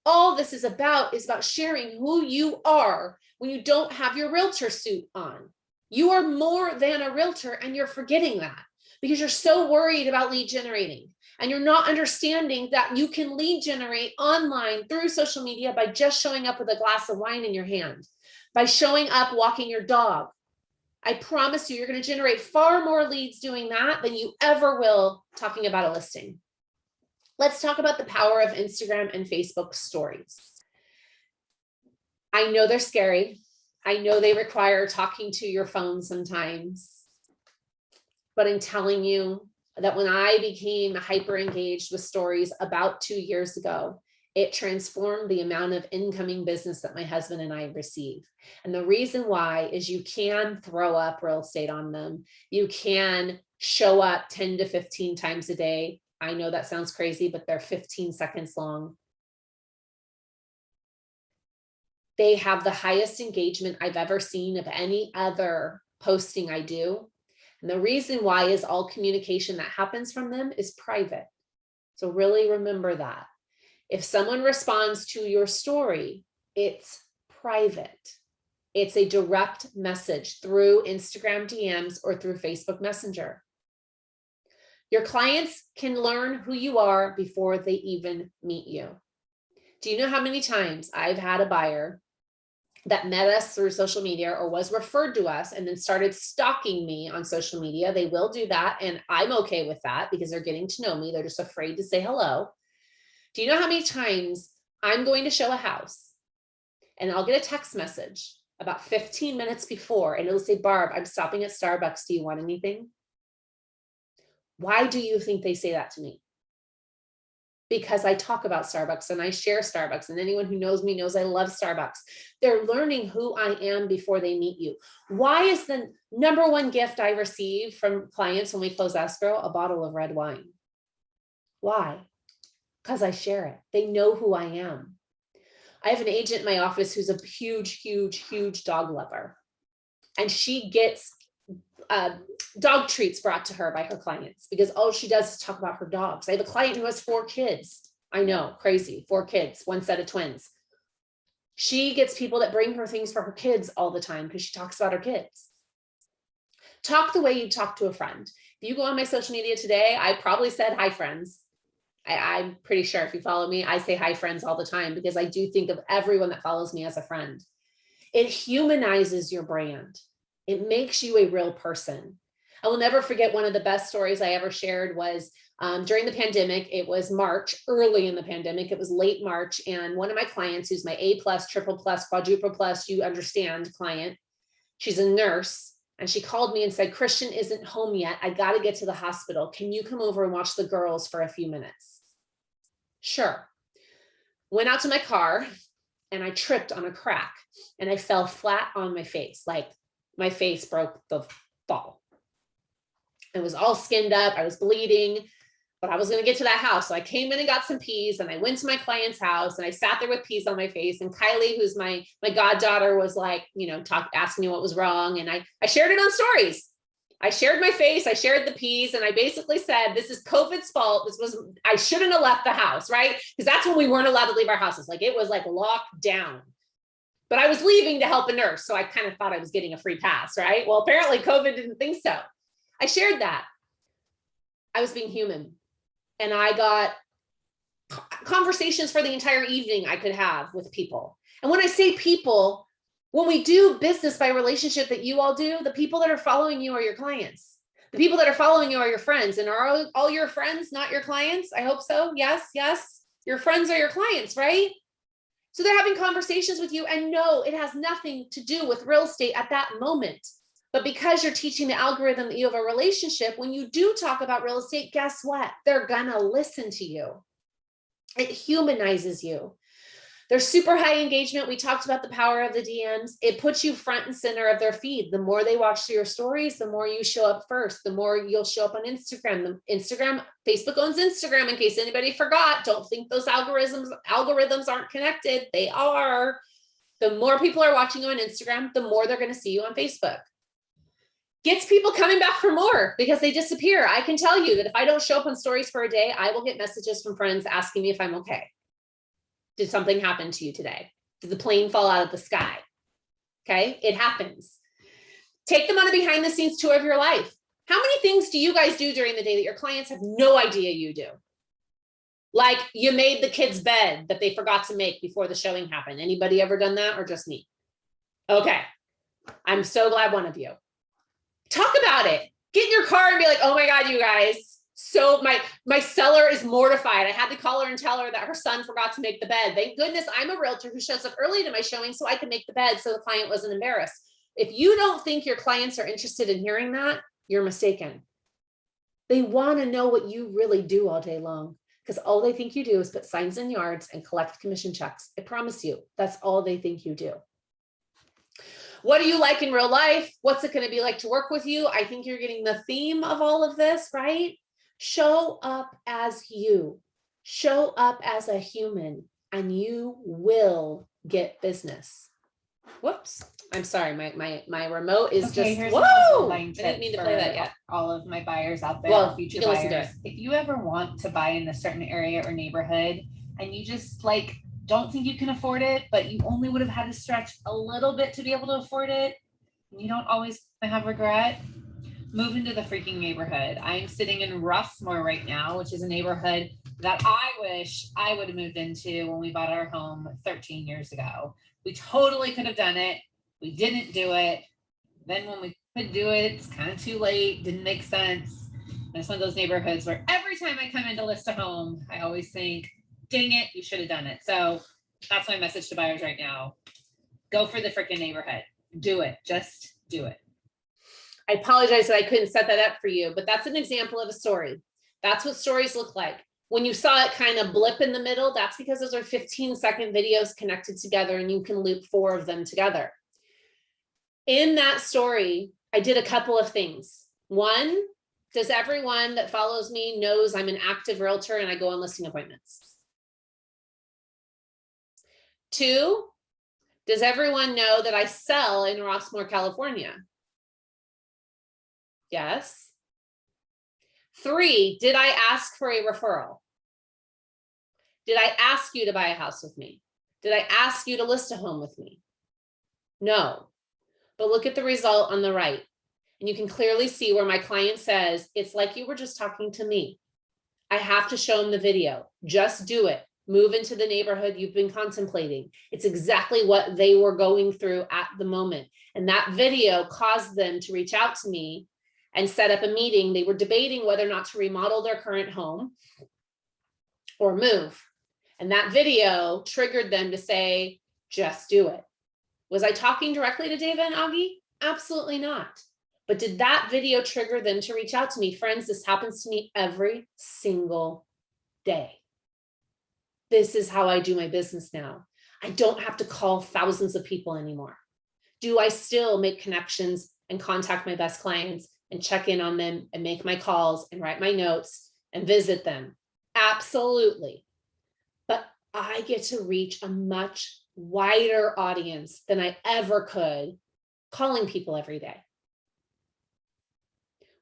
All this is about sharing who you are when you don't have your realtor suit on. You are more than a realtor, and you're forgetting that because you're so worried about lead generating, and you're not understanding that you can lead generate online through social media by just showing up with a glass of wine in your hand, by showing up walking your dog. I promise you're going to generate far more leads doing that than you ever will talking about a listing. Let's talk about the power of Instagram and Facebook stories. I know they're scary. I know they require talking to your phone sometimes, but I'm telling you that when I became hyper engaged with stories about 2 years ago, it transformed the amount of incoming business that my husband and I receive. And the reason why is you can throw up real estate on them. You can show up 10 to 15 times a day. I know that sounds crazy, but they're 15 seconds long. They have the highest engagement I've ever seen of any other posting I do. And the reason why is all communication that happens from them is private. So really remember that. If someone responds to your story, it's private. It's a direct message through Instagram DMs or through Facebook Messenger. Your clients can learn who you are before they even meet you. Do you know how many times I've had a buyer that met us through social media or was referred to us and then started stalking me on social media? They will do that, and I'm okay with that because they're getting to know me. They're just afraid to say hello. Do you know how many times I'm going to show a house and I'll get a text message about 15 minutes before and it'll say, Barb, I'm stopping at Starbucks. Do you want anything? Why do you think they say that to me? Because I talk about Starbucks and I share Starbucks, and anyone who knows me knows I love Starbucks. They're learning who I am before they meet you. Why is the number one gift I receive from clients when we close escrow a bottle of red wine? Why? Because I share it. They know who I am. I have an agent in my office who's a huge, huge, huge dog lover. And she gets dog treats brought to her by her clients because all she does is talk about her dogs. I have a client who has 4 kids. I know, crazy, 4 kids, 1 set of twins. She gets people that bring her things for her kids all the time because she talks about her kids. Talk the way you talk to a friend. If you go on my social media today, I probably said, hi, friends. I'm pretty sure if you follow me, I say hi, friends, all the time because I do think of everyone that follows me as a friend. It humanizes your brand. It makes you a real person. I will never forget one of the best stories I ever shared was during the pandemic. It was March, early in the pandemic. It was late March. And one of my clients, who's my A+, triple plus, quadruple plus, you understand client, she's a nurse. And she called me and said, Christian isn't home yet. I got to get to the hospital. Can you come over and watch the girls for a few minutes? Sure. Went out to my car and I tripped on a crack and I fell flat on my face. Like my face broke the fall. It was all skinned up. I was bleeding, but I was going to get to that house. So I came in and got some peas and I went to my client's house and I sat there with peas on my face. And Kylie, who's my goddaughter, was like, asking me what was wrong. And I shared it on stories. I shared my face, I shared the peas, and I basically said, this is COVID's fault. I shouldn't have left the house, right? Because that's when we weren't allowed to leave our houses. Like it was like locked down. But I was leaving to help a nurse. So I kind of thought I was getting a free pass, right? Well, apparently COVID didn't think so. I shared that. I was being human. And I got conversations for the entire evening I could have with people. And when I say people, when we do business by relationship that you all do, the people that are following you are your clients. The people that are following you are your friends. And are all your friends not your clients? I hope so. Yes, yes. Your friends are your clients, right? So they're having conversations with you, and no, it has nothing to do with real estate at that moment. But because you're teaching the algorithm that you have a relationship, when you do talk about real estate, guess what? They're gonna listen to you. It humanizes you. There's super high engagement. We talked about the power of the DMs. It puts you front and center of their feed. The more they watch your stories, the more you show up first, the more you'll show up on Instagram. Facebook owns Instagram, in case anybody forgot. Don't think those algorithms aren't connected. They are. The more people are watching you on Instagram, the more they're going to see you on Facebook. Gets people coming back for more because they disappear. I can tell you that if I don't show up on stories for a day, I will get messages from friends asking me if I'm okay. Did something happen to you today? Did the plane fall out of the sky? Okay, it happens. Take them on a behind the scenes tour of your life. How many things do you guys do during the day that your clients have no idea you do? Like you made the kids' bed that they forgot to make before the showing happened. Anybody ever done that or just me? Okay, I'm so glad one of you. Talk about it. Get in your car and be like, oh my God, you guys. So my seller is mortified. I had to call her and tell her that her son forgot to make the bed. Thank goodness I'm a realtor who shows up early to my showing so I can make the bed so the client wasn't embarrassed. If you don't think your clients are interested in hearing that, you're mistaken. They want to know what you really do all day long because all they think you do is put signs in yards and collect commission checks. I promise you, that's all they think you do. What do you like in real life? What's it going to be like to work with you? I think you're getting the theme of all of this, right? Show up as you. Show up as a human and you will get business. Whoops. I'm sorry. My remote is Okay, just, here's whoa! another I line didn't mean to tip play for that yet. all of my buyers out there, Well, future you can listen to buyers. If you ever want to buy in a certain area or neighborhood and you just like don't think you can afford it, but you only would have had to stretch a little bit to be able to afford it, and you don't always have regret, move into the freaking neighborhood. I'm sitting in Rossmore right now, which is a neighborhood that I wish I would have moved into when we bought our home 13 years ago. We totally could have done it. We didn't do it. Then when we could do it, it's kind of too late, didn't make sense. And it's one of those neighborhoods where every time I come in to list a home, I always think, dang it, you should have done it. So that's my message to buyers right now. Go for the freaking neighborhood. Do it. Just do it. I apologize that I couldn't set that up for you, but that's an example of a story. That's what stories look like. When you saw it kind of blip in the middle, that's because those are 15-second videos connected together and you can loop 4 of them together. In that story, I did a couple of things. One, does everyone that follows me knows I'm an active realtor and I go on listing appointments? 2, does everyone know that I sell in Rossmore, California? Yes. 3, did I ask for a referral? Did I ask you to buy a house with me? Did I ask you to list a home with me? No. But look at the result on the right. And you can clearly see where my client says, it's like you were just talking to me. I have to show them the video. Just do it. Move into the neighborhood you've been contemplating. It's exactly what they were going through at the moment. And that video caused them to reach out to me and set up a meeting. They were debating whether or not to remodel their current home or move. And that video triggered them to say, just do it. Was I talking directly to David and Augie? Absolutely not. But did that video trigger them to reach out to me? Friends, this happens to me every single day. This is how I do my business now. I don't have to call thousands of people anymore. Do I still make connections and contact my best clients and check in on them and make my calls and write my notes and visit them? Absolutely. But I get to reach a much wider audience than I ever could calling people every day.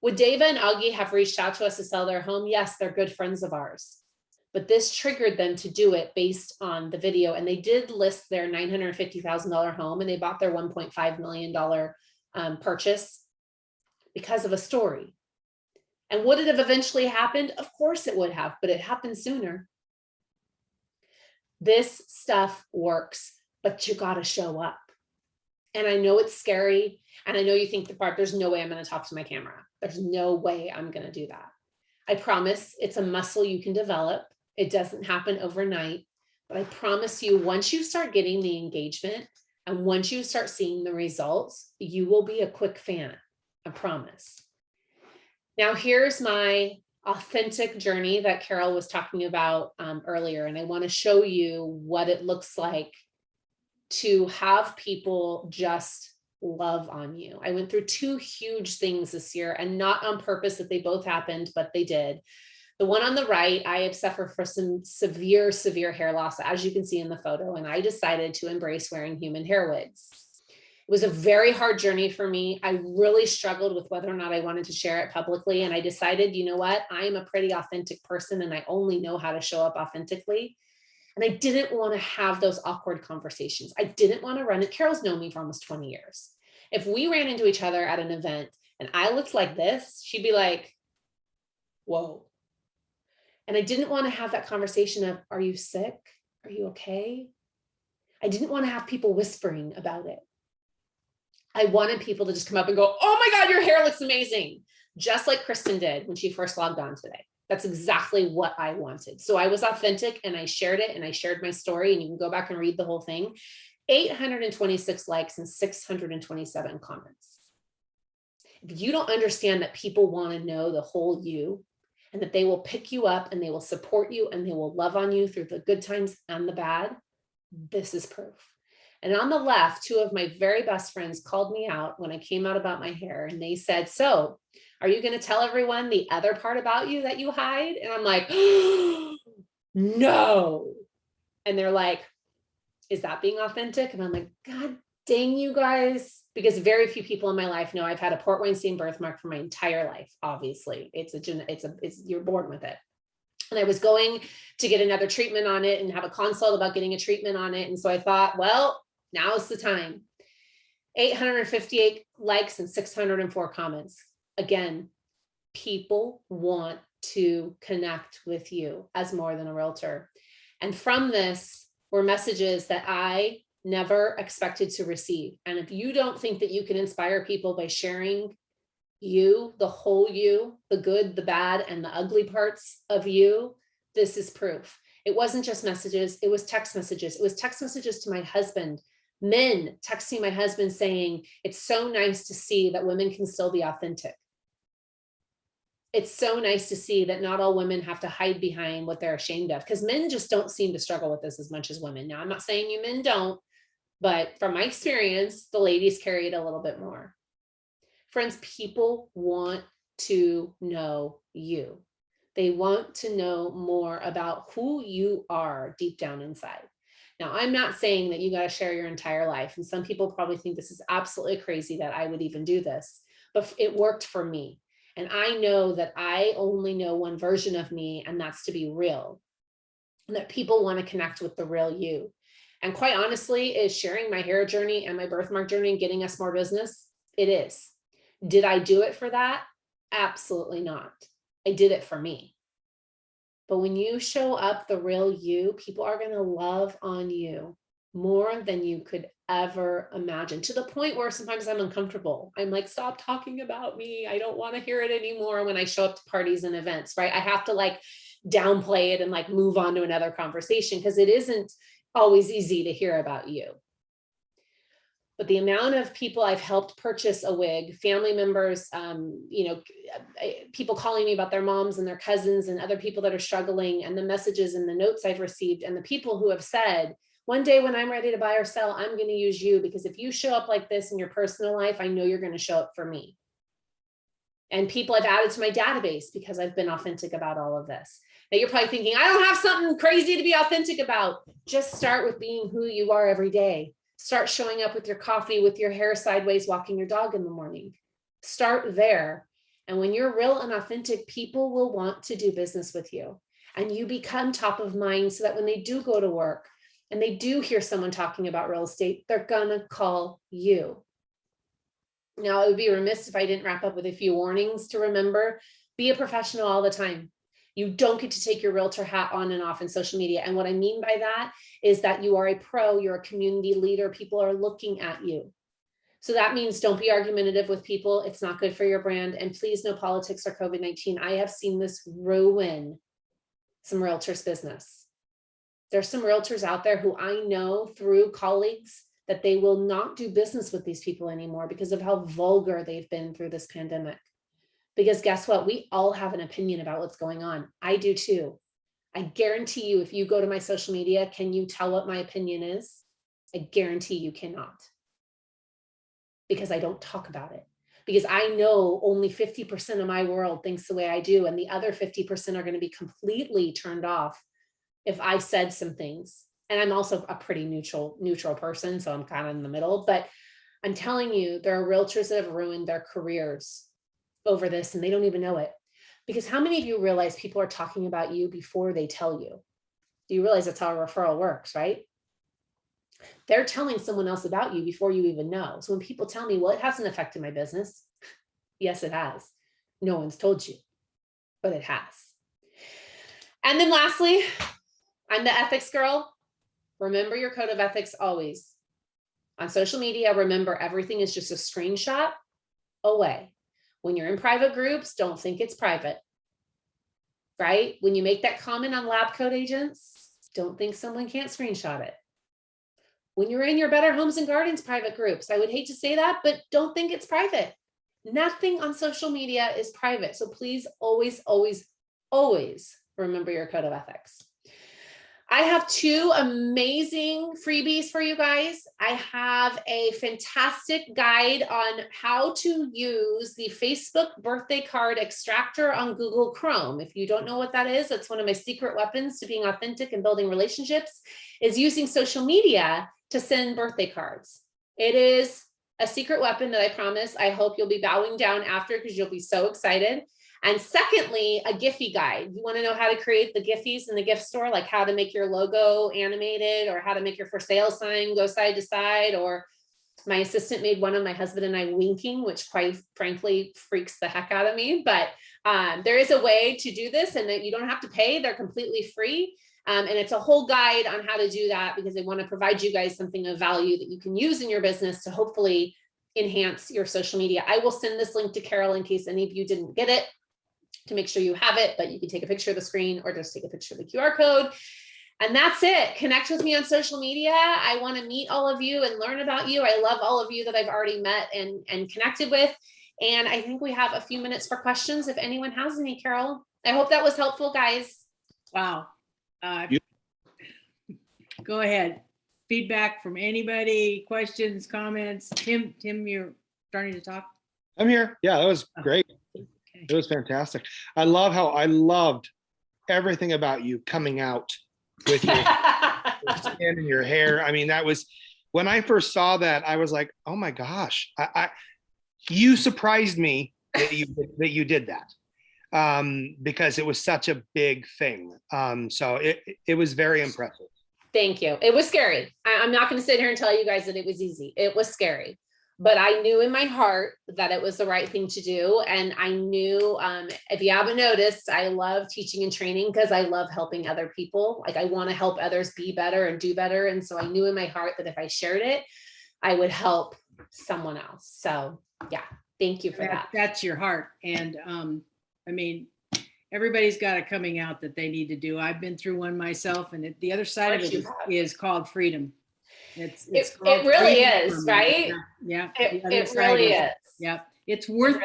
Would Dava and Augie have reached out to us to sell their home? Yes, they're good friends of ours. But this triggered them to do it based on the video. And they did list their $950,000 home and they bought their $1.5 million purchase because of a story. And would it have eventually happened? Of course it would have, but it happened sooner. This stuff works, but you got to show up. And I know it's scary. And I know you think there's no way I'm going to talk to my camera. There's no way I'm going to do that. I promise it's a muscle you can develop. It doesn't happen overnight, but I promise you, once you start getting the engagement and once you start seeing the results, you will be a quick fan. I promise. Now, here's my authentic journey that Carol was talking about earlier. And I want to show you what it looks like to have people just love on you. I went through 2 huge things this year, and not on purpose that they both happened, but they did. The one on the right, I have suffered from some severe hair loss, as you can see in the photo, and I decided to embrace wearing human hair wigs. It was a very hard journey for me. I really struggled with whether or not I wanted to share it publicly. And I decided, you know what, I'm a pretty authentic person and I only know how to show up authentically. And I didn't want to have those awkward conversations. I didn't want to run it. Carol's known me for almost 20 years. If we ran into each other at an event and I looked like this, she'd be like, whoa. And I didn't want to have that conversation of, are you sick? Are you okay? I didn't want to have people whispering about it. I wanted people to just come up and go, oh my God, your hair looks amazing. Just like Kristen did when she first logged on today. That's exactly what I wanted. So I was authentic and I shared it and I shared my story, and you can go back and read the whole thing. 826 likes and 627 comments. If you don't understand that people want to know the whole you, and that they will pick you up and they will support you and they will love on you through the good times and the bad, this is proof. And on the left, two of my very best friends called me out when I came out about my hair, and they said, so are you going to tell everyone the other part about you that you hide? And I'm like, no. And they're like, is that being authentic? And I'm like, God dang you guys, because very few people in my life know I've had a port Weinstein birthmark for my entire life. Obviously, you're born with it. And I was going to get another treatment on it and have a consult about getting a treatment on it. And so I thought, well, now's the time. 858 likes and 604 comments. Again, people want to connect with you as more than a realtor. And from this were messages that I never expected to receive. And if you don't think that you can inspire people by sharing you, the whole you, the good, the bad, and the ugly parts of you, this is proof. It wasn't just messages, it was text messages. It was text messages to my husband, men texting my husband saying, it's so nice to see that women can still be authentic. It's so nice to see that not all women have to hide behind what they're ashamed of, because men just don't seem to struggle with this as much as women. Now, I'm not saying you men don't, but from my experience, the ladies carry it a little bit more. Friends, people want to know you. They want to know more about who you are deep down inside. Now, I'm not saying that you got to share your entire life. And some people probably think this is absolutely crazy that I would even do this, but it worked for me. And I know that I only know one version of me, and that's to be real. And that people want to connect with the real you. And quite honestly, is sharing my hair journey and my birthmark journey and getting us more business? It is. Did I do it for that? Absolutely not. I did it for me. But when you show up the real you, people are going to love on you more than you could ever imagine, to the point where sometimes I'm uncomfortable. I'm like, stop talking about me. I don't want to hear it anymore when I show up to parties and events, right? I have to like downplay it and like move on to another conversation, because it isn't always easy to hear about you. But the amount of people I've helped purchase a wig, family members, people calling me about their moms and their cousins and other people that are struggling, and the messages and the notes I've received, and the people who have said, one day when I'm ready to buy or sell, I'm going to use you, because if you show up like this in your personal life, I know you're going to show up for me. And people I've added to my database because I've been authentic about all of this. Now you're probably thinking, I don't have something crazy to be authentic about. Just start with being who you are every day. Start showing up with your coffee, with your hair sideways, walking your dog in the morning. Start there. And when you're real and authentic, people will want to do business with you. And you become top of mind, so that when they do go to work and they do hear someone talking about real estate, they're gonna call you. Now, it would be remiss if I didn't wrap up with a few warnings to remember. Be a professional all the time. You don't get to take your realtor hat on and off in social media. And what I mean by that is that you are a pro, you're a community leader, people are looking at you. So that means don't be argumentative with people. It's not good for your brand. And please, no politics or COVID-19. I have seen this ruin some realtors' business. There's some realtors out there who I know through colleagues that they will not do business with these people anymore because of how vulgar they've been through this pandemic. Because guess what? We all have an opinion about what's going on. I do too. I guarantee you, if you go to my social media, can you tell what my opinion is? I guarantee you cannot. Because I don't talk about it. Because I know only 50% of my world thinks the way I do, and the other 50% are going to be completely turned off if I said some things. And I'm also a pretty neutral person, so I'm kind of in the middle. But I'm telling you, there are realtors that have ruined their careers over this and they don't even know it. Because how many of you realize people are talking about you before they tell you? Do you realize that's how a referral works, right? They're telling someone else about you before you even know. So when people tell me, well, it hasn't affected my business. Yes, it has. No one's told you, but it has. And then lastly, I'm the ethics girl. Remember your code of ethics always. On social media, remember everything is just a screenshot away. When you're in private groups, don't think it's private, right? When you make that comment on lab coat agents, don't think someone can't screenshot it. When you're in your Better Homes and Gardens private groups, I would hate to say that, but don't think it's private. Nothing on social media is private. So please always, always, always remember your code of ethics. I have 2 amazing freebies for you guys. I have a fantastic guide on how to use the Facebook birthday card extractor on Google Chrome. If you don't know what that is, that's one of my secret weapons to being authentic and building relationships, is using social media to send birthday cards. It is a secret weapon that I promise I hope you'll be bowing down after because you'll be so excited. And secondly, a Giphy guide. You want to know how to create the Giphies in the gift store, like how to make your logo animated or how to make your for sale sign go side to side. Or my assistant made one of my husband and I winking, which quite frankly freaks the heck out of me. But there is a way to do this and that you don't have to pay. They're completely free. And it's a whole guide on how to do that because they want to provide you guys something of value that you can use in your business to hopefully enhance your social media. I will send this link to Carol in case any of you didn't get it, to make sure you have it, but you can take a picture of the screen or just take a picture of the QR code. And that's it. Connect with me on social media. I want to meet all of you and learn about you. I love all of you that I've already met and connected with. And I think we have a few minutes for questions if anyone has any, Carol. I hope that was helpful, guys. Wow. Go ahead. Feedback from anybody, questions, comments. Tim, you're starting to talk. I'm here. Yeah, that was great. Okay. It was fantastic. I loved everything about you coming out with your skin and your hair. I mean, that was, when I first saw that, I was like, oh my gosh, you surprised me that you did that. Because it was such a big thing. So it was very impressive. Thank you. It was scary. I'm not going to sit here and tell you guys that it was easy. It was scary, but I knew in my heart that it was the right thing to do. And I knew, if you haven't noticed, I love teaching and training because I love helping other people. Like I want to help others be better and do better. And so I knew in my heart that if I shared it, I would help someone else. So yeah, thank you for that. That's your heart. And I mean, everybody's got a coming out that they need to do. I've been through one myself, and the other side of it is called freedom. It really is, right? Yeah. It really is. Yeah. It's worth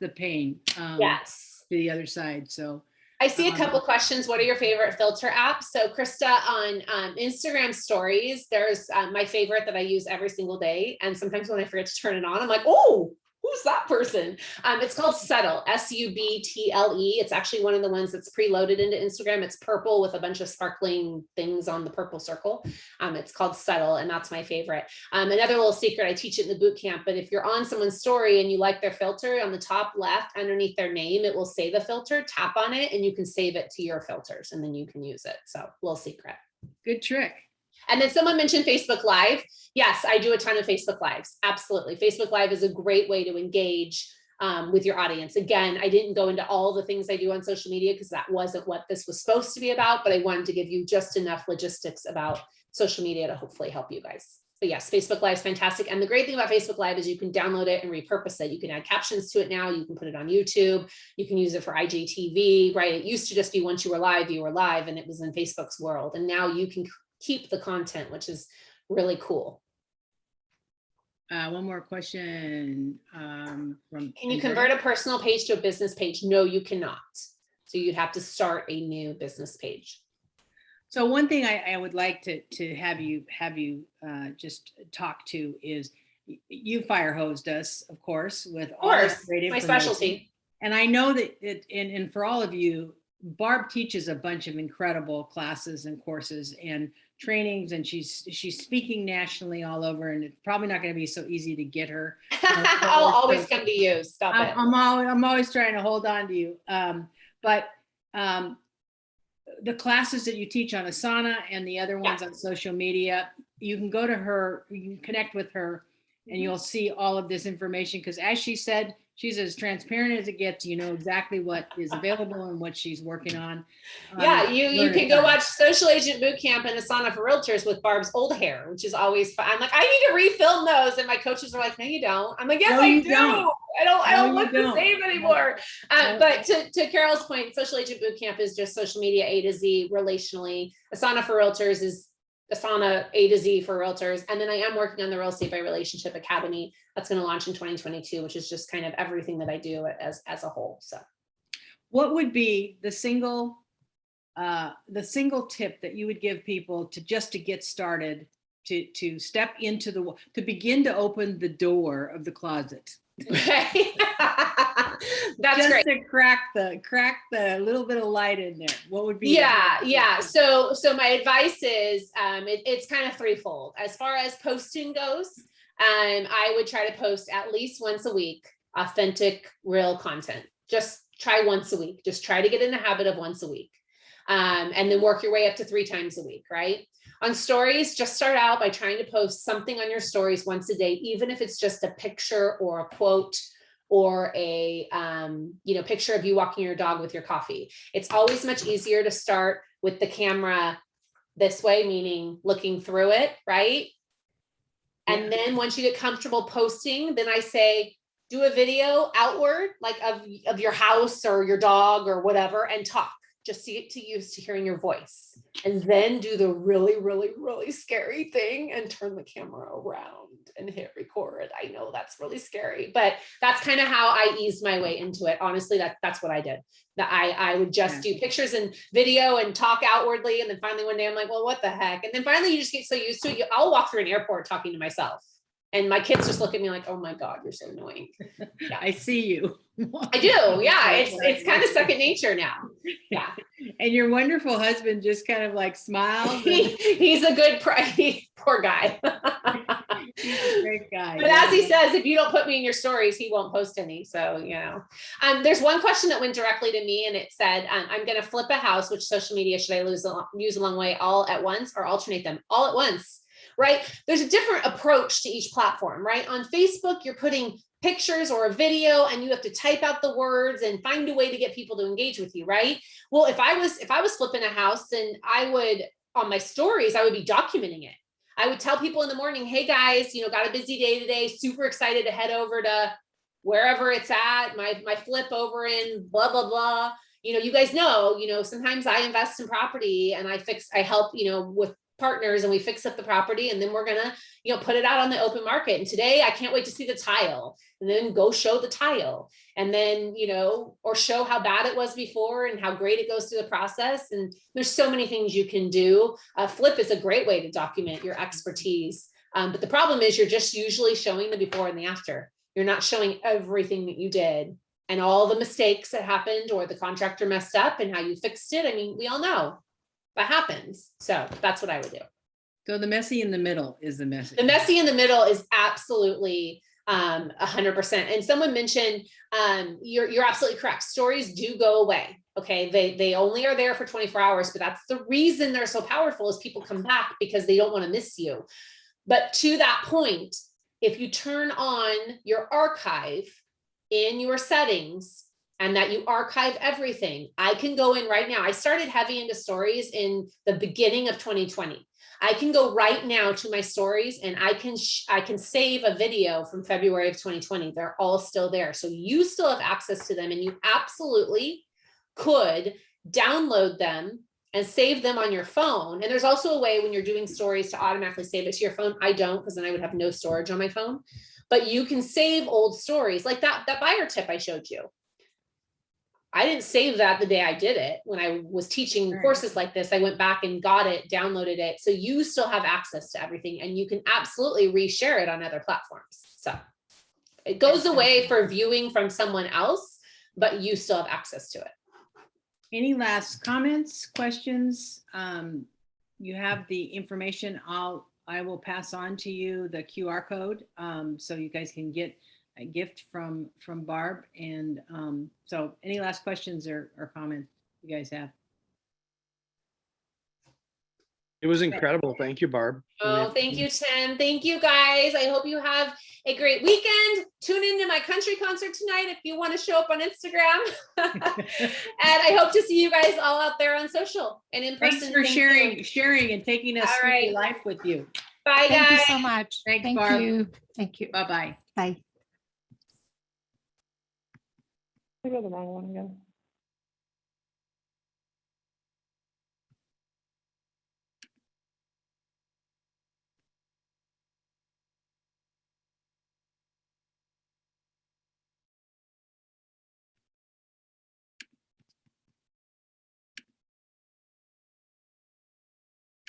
the pain. Yes. To the other side. So I see a couple questions. What are your favorite filter apps? So Krista, on Instagram stories, there's my favorite that I use every single day. And sometimes when I forget to turn it on, I'm like, oh, who's that person? It's called Subtle, Subtle. It's actually one of the ones that's preloaded into Instagram. It's purple with a bunch of sparkling things on the purple circle. It's called Subtle, and that's my favorite. Another little secret, I teach it in the boot camp, but if you're on someone's story and you like their filter, on the top left underneath their name, it will say the filter, tap on it, and you can save it to your filters, and then you can use it. So little secret. Good trick. And then someone mentioned Facebook Live. Yes, I do a ton of Facebook Lives. Absolutely. Facebook Live is a great way to engage with your audience. Again, I didn't go into all the things I do on social media because that wasn't what this was supposed to be about, but I wanted to give you just enough logistics about social media to hopefully help you guys. But yes, Facebook Live is fantastic. And the great thing about Facebook Live is you can download it and repurpose it. You can add captions to it now. You can put it on YouTube. You can use it for IGTV, right? It used to just be once you were live, and it was in Facebook's world. And now you can keep the content, which is really cool. One more question from. Can you convert a personal page to a business page? No, you cannot. So you'd have to start a new business page. So one thing I would like to have you just talk to is you fire hosed us, of course, with all this great information. My specialty. And I know that and for all of you, Barb teaches a bunch of incredible classes and courses and trainings, and she's speaking nationally all over, and it's probably not going to be so easy to get her. I'll always come to you. Stop it. I'm always trying to hold on to you. But the classes that you teach on Asana and the other ones on social media, you can go to her, you can connect with her, and you'll see all of this information. Because as she said, she's as transparent as it gets. You know exactly what is available and what she's working on. Yeah, you can go watch Social Agent Boot Camp and Asana for Realtors with Barb's old hair, which is always fun. I'm like, I need to refilm those, and my coaches are like, no, you don't. I'm like, yes, No, I you do. don't. I don't No, look you the don't. same anymore. No. But to Carol's point, Social Agent Boot Camp is just social media A to Z relationally. Asana for Realtors is Asana A to Z for Realtors. And then I am working on the Real Estate by Relationship Academy that's going to launch in 2022, which is just kind of everything that I do as a whole. So What would be the single tip that you would give people to get started, to step into to begin to open the door of the closet? right? That's Just great. to crack the little bit of light in there. What would be? Yeah. So my advice is it's kind of threefold. As far as posting goes, I would try to post at least once a week, authentic, real content. Just try once a week. Just try to get in the habit of once a week. And then work your way up to 3 times a week, right? On stories, just start out by trying to post something on your stories once a day, even if it's just a picture or a quote or a picture of you walking your dog with your coffee. It's always much easier to start with the camera this way, meaning looking through it, right? Yeah. And then once you get comfortable posting, then I say, do a video outward, like of your house or your dog or whatever, and talk. Just to get used to hearing your voice, and then do the really, really, really scary thing and turn the camera around and hit record. I know that's really scary, but that's kind of how I eased my way into it. Honestly, that's what I did. That I would just do pictures and video and talk outwardly. And then finally one day I'm like, well, what the heck? And then finally you just get so used to it. I'll walk through an airport talking to myself. And my kids just look at me like, oh my God, you're so annoying. Yeah. I see you. I do. Yeah. It's kind of second nature now. Yeah. And your wonderful husband just kind of like smiles. He's a good, poor guy. He's a great guy. But as he says, if you don't put me in your stories, he won't post any. So, there's one question that went directly to me, and it said, I'm going to flip a house. Which social media should I use along the way, all at once or alternate them? All at once. Right? There's a different approach to each platform, right? On Facebook, you're putting pictures or a video and you have to type out the words and find a way to get people to engage with you, right? Well, if I was flipping a house, then I would, on my stories, I would be documenting it. I would tell people in the morning, hey guys, got a busy day today, super excited to head over to wherever it's at, my flip over in blah, blah, blah. You guys know, sometimes I invest in property and I help, with partners, and we fix up the property, and then we're gonna put it out on the open market. And today I can't wait to see the tile, and then go show the tile, and then or show how bad it was before and how great it goes through the process. And there's so many things you can do. Flip is a great way to document your expertise, but the problem is you're just usually showing the before and the after. You're not showing everything that you did and all the mistakes that happened, or the contractor messed up and how you fixed it. I mean, we all know that happens. So that's what I would do. So the messy in the middle is the message. The messy in the middle is absolutely 100%. And someone mentioned, you're absolutely correct. Stories do go away. Okay. They only are there for 24 hours, but that's the reason they're so powerful, is people come back because they don't want to miss you. But to that point, if you turn on your archive in your settings, and that you archive everything, I can go in right now. I started heavy into stories in the beginning of 2020. I can go right now to my stories, and I can save a video from February of 2020. They're all still there. So you still have access to them, and you absolutely could download them and save them on your phone. And there's also a way when you're doing stories to automatically save it to your phone. I don't, because then I would have no storage on my phone. But you can save old stories, like that buyer tip I showed you. I didn't save that the day I did it. When I was teaching courses like this, I went back and got it, downloaded it. So you still have access to everything, and you can absolutely reshare it on other platforms. So it goes away for viewing from someone else, but you still have access to it. Any last comments, questions? you have the information. I will pass on to you the QR code, so you guys can get a gift from Barb. And so any last questions or comments you guys have? It was incredible. Thank you, Barb. Oh, thank you, Tim. Thank you, guys. I hope you have a great weekend. Tune into my country concert tonight if you want to show up on Instagram. And I hope to see you guys all out there on social and in person. Thanks for Thank you. sharing and taking us All through right. your life with you. Bye, Thank you guys. so much. Thanks, Thank Barb. you. Thank you. Bye-bye. Bye. I got the wrong one again.